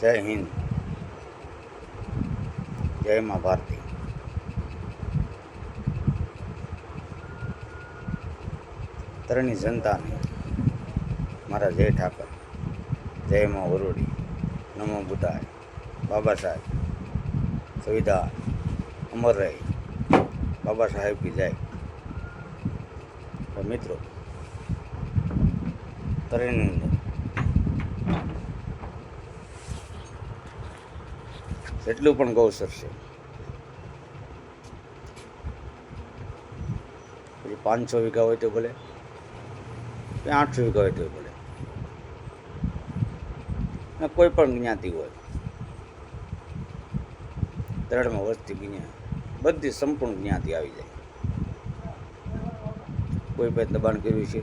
જય હિન્દ, જય મા ભારતી. તરણી જનતાને મારા જય ઠાકર, જય મા વરોડી, નમો બુદ્ધાય, બાબા સાહેબ સંવિધાન અમર રહે, બાબા સાહેબ કી જય. મિત્રો, તરણીની અંદર જેટલું પણ ગૌસર છે, પછી 500 વીઘા હોય તો ભલે, 800 વીઘા હોય તો ભલે, ને કોઈ પણ જ્ઞાતિ હોય, તરણમાં વસ્તી જ્ઞાતિ બધી સંપૂર્ણ જ્ઞાતિ આવી જાય. કોઈ પણ દબાણ કર્યું છે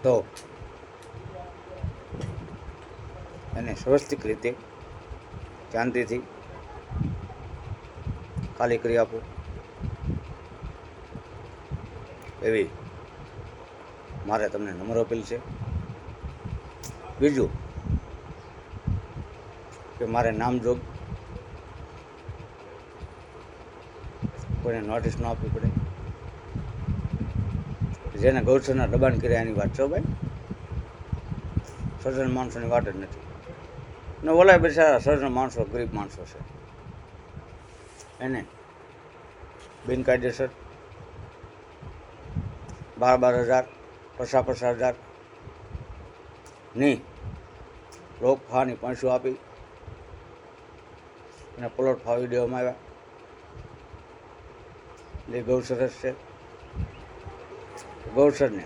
તો એને વ્યવસ્થિત રીતે શાંતિથી ખાલી કરી આપો, એવી મારે તમને નમ્ર અપીલ છે. બીજું કે મારે નામજોગ કોઈને નોટિસ ન આપવી પડે. જેને ગૌચરના દબાણ કર્યા એની વાત છે ભાઈ, સજ્જન માણસોની વાત જ નથી. ને ઓલા બેચારા સજ્જન માણસો ગરીબ માણસો છે, એને બિનકાયદેસર 12,000 50,000 ની લોકફાની પૈસો આપી અને પ્લોટ ફાવી દેવામાં આવ્યા. એ ગૌચર જ છે. ગૌચરને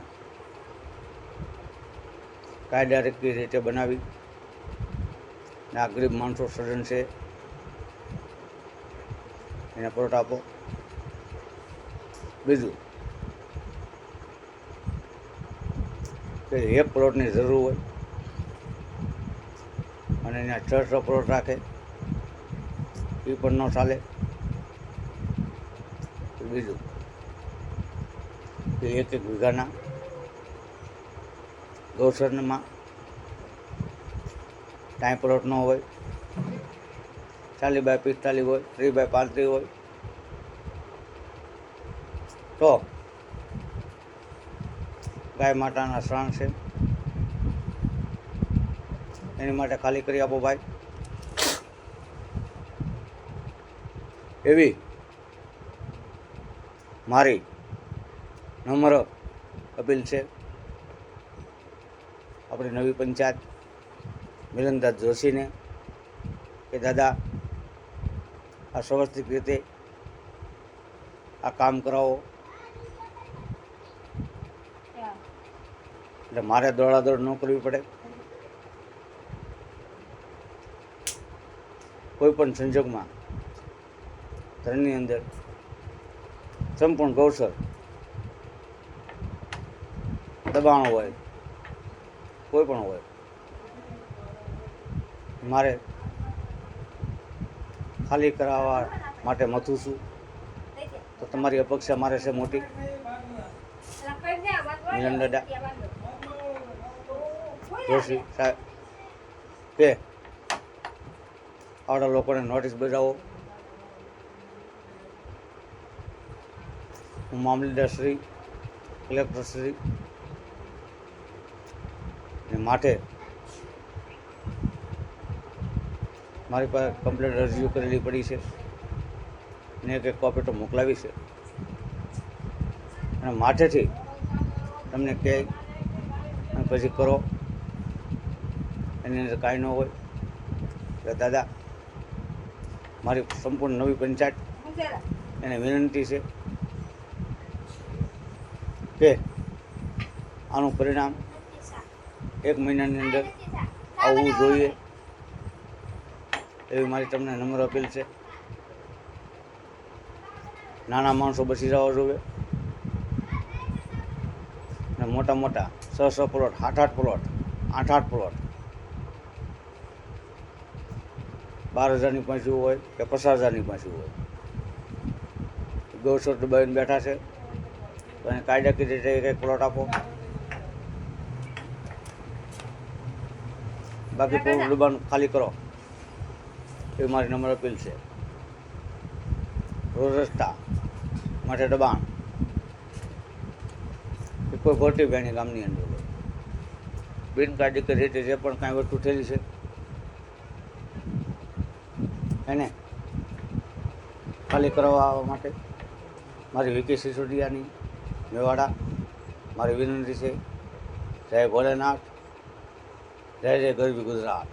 કાયદાકીય રીતે બનાવી ને આ ગરીબ માણસો સજ્જન છે એને પ્લોટ આપો. બીજું કે એક પ્લોટની જરૂર હોય અને એના 600 પ્લોટ રાખે એ પણ ન ચાલે. બીજું કે 1 વીઘાના ગૌચરમાં કાંઈ પ્લોટ ન હોય, 40x45 હોય, 30x35 હોય તો ગાય માતાના શ્રાણ છે, એની માટે ખાલી કરી આપો ભાઈ. એવી મારી નમ્ર અપીલ છે. આપણી નવી પંચાયત મિલનદાસ જોશીને કે દાદા આ વ્યવસ્થિત રીતે આ કામ કરાવો, એટલે મારે દોડાદોડ ન કરવી પડે. કોઈ પણ સંજોગમાં ઘરની અંદર સંપૂર્ણ ગૌચર દબાણો હોય, કોઈ પણ હોય, મારે ખાલી કરાવવા માટે મથું છું. તો તમારી અપેક્ષા મારે છે મોટી. મિલન દાદા જોશી સાહેબ કે આવડા લોકોને નોટિસ બજાવો. હું મામલતદાર શ્રી, કલેક્ટર શ્રી ને માટે મારી પાસે કમ્પ્લેટ અરજીઓ કરેલી પડી છે ને એક કોપી તો મોકલાવી છે. અને માટેથી તમને કહે અને પછી કરો, એની અંદર કાંઈ ન હોય. એટલે દાદા મારી સંપૂર્ણ નવી પંચાયત એને વિનંતી છે કે આનું પરિણામ 1 મહિનાની અંદર આવવું જોઈએ, એવી મારી તમને નમ્ર અપીલ છે. નાના માણસો બચી જવા જોઈએ અને મોટા મોટા 600 પ્લોટ, 8-8 પ્લોટ, 8-8 પ્લોટ 12,000ની પાછી હોય કે 50,000ની પાછી હોય, ગૌચર દબાવીને બેઠા છે. તો એને કાયદાકીય રીતે એક પ્લોટ આપો. બાકી પૂરું ડબ્બાનું ખાલી કરો એ મારી નમ્ર અપીલ છે. રોડ રસ્તા માટે દબાણ એ કોઈ ખોટી બેની ગામની અંદર બિનકાયદેસર રીતે જે પણ કાંઈ વસ્તુ થયેલી છે એને ખાલી કરવા માટે મારી વિકી સિસોદિયાની મેવાડા મારી વિનંતી છે. જય ભોલેનાથ, જય જય ગરવી ગુજરાત.